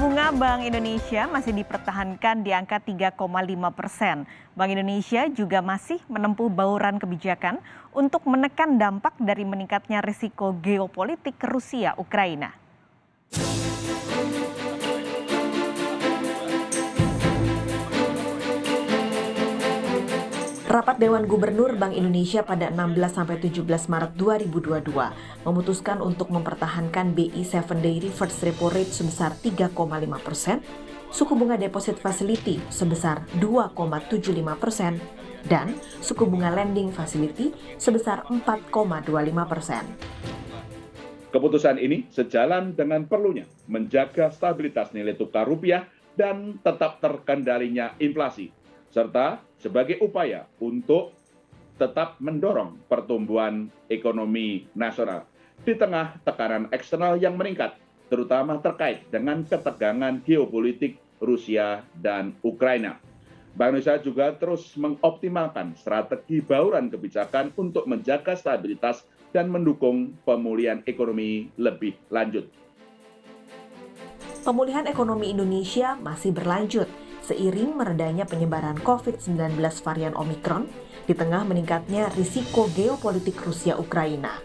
bunga Bank Indonesia masih dipertahankan di angka 3,5%. Bank Indonesia juga masih menempuh bauran kebijakan untuk menekan dampak dari meningkatnya risiko geopolitik Rusia-Ukraina. Rapat Dewan Gubernur Bank Indonesia pada 16-17 Maret 2022 memutuskan untuk mempertahankan BI 7-Day Reverse Repo Rate sebesar 3,5%, suku bunga Deposit Facility sebesar 2,75%, dan suku bunga Lending Facility sebesar 4,25%. Keputusan ini sejalan dengan perlunya menjaga stabilitas nilai tukar rupiah dan tetap terkendalinya inflasi, serta sebagai upaya untuk tetap mendorong pertumbuhan ekonomi nasional di tengah tekanan eksternal yang meningkat, terutama terkait dengan ketegangan geopolitik Rusia dan Ukraina. Bank Indonesia juga terus mengoptimalkan strategi bauran kebijakan untuk menjaga stabilitas dan mendukung pemulihan ekonomi lebih lanjut. Pemulihan ekonomi Indonesia masih berlanjut seiring meredanya penyebaran COVID-19 varian Omikron di tengah meningkatnya risiko geopolitik Rusia-Ukraina.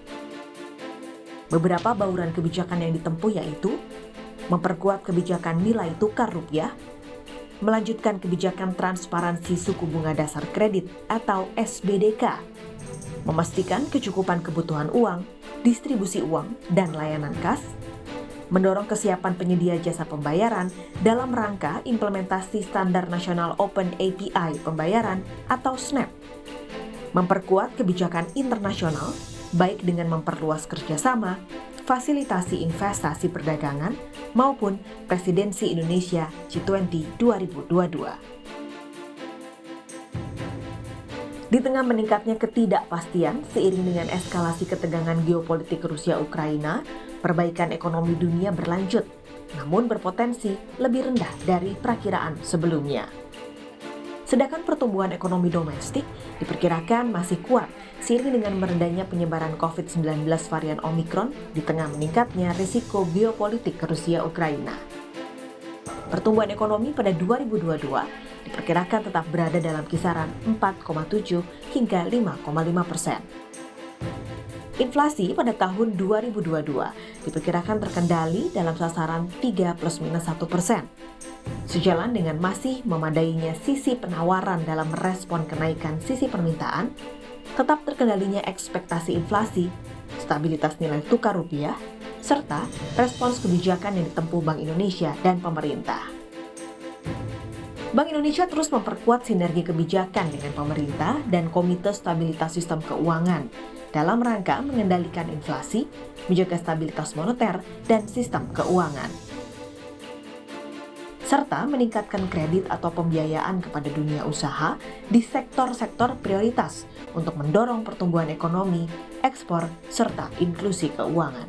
Beberapa bauran kebijakan yang ditempuh yaitu memperkuat kebijakan nilai tukar rupiah, melanjutkan kebijakan transparansi suku bunga dasar kredit atau SBDK, memastikan kecukupan kebutuhan uang, distribusi uang, dan layanan kas, mendorong kesiapan penyedia jasa pembayaran dalam rangka implementasi Standar Nasional Open API Pembayaran atau SNAP, memperkuat kebijakan internasional baik dengan memperluas kerjasama, fasilitasi investasi perdagangan, maupun Presidensi Indonesia G20 2022. Di tengah meningkatnya ketidakpastian seiring dengan eskalasi ketegangan geopolitik Rusia-Ukraina, perbaikan ekonomi dunia berlanjut, namun berpotensi lebih rendah dari perakiraan sebelumnya. Sedangkan pertumbuhan ekonomi domestik diperkirakan masih kuat seiring dengan meredanya penyebaran COVID-19 varian Omikron di tengah meningkatnya risiko geopolitik Rusia-Ukraina. Pertumbuhan ekonomi pada 2022 diperkirakan tetap berada dalam kisaran 4,7 hingga 5,5%. Inflasi pada tahun 2022 diperkirakan terkendali dalam sasaran 3 ± 1%. Sejalan dengan masih memadainya sisi penawaran dalam merespon kenaikan sisi permintaan, tetap terkendalinya ekspektasi inflasi, stabilitas nilai tukar rupiah, serta respons kebijakan yang ditempuh Bank Indonesia dan pemerintah. Bank Indonesia terus memperkuat sinergi kebijakan dengan pemerintah dan Komite Stabilitas Sistem Keuangan dalam rangka mengendalikan inflasi, menjaga stabilitas moneter dan sistem keuangan, serta meningkatkan kredit atau pembiayaan kepada dunia usaha di sektor-sektor prioritas untuk mendorong pertumbuhan ekonomi, ekspor, serta inklusi keuangan.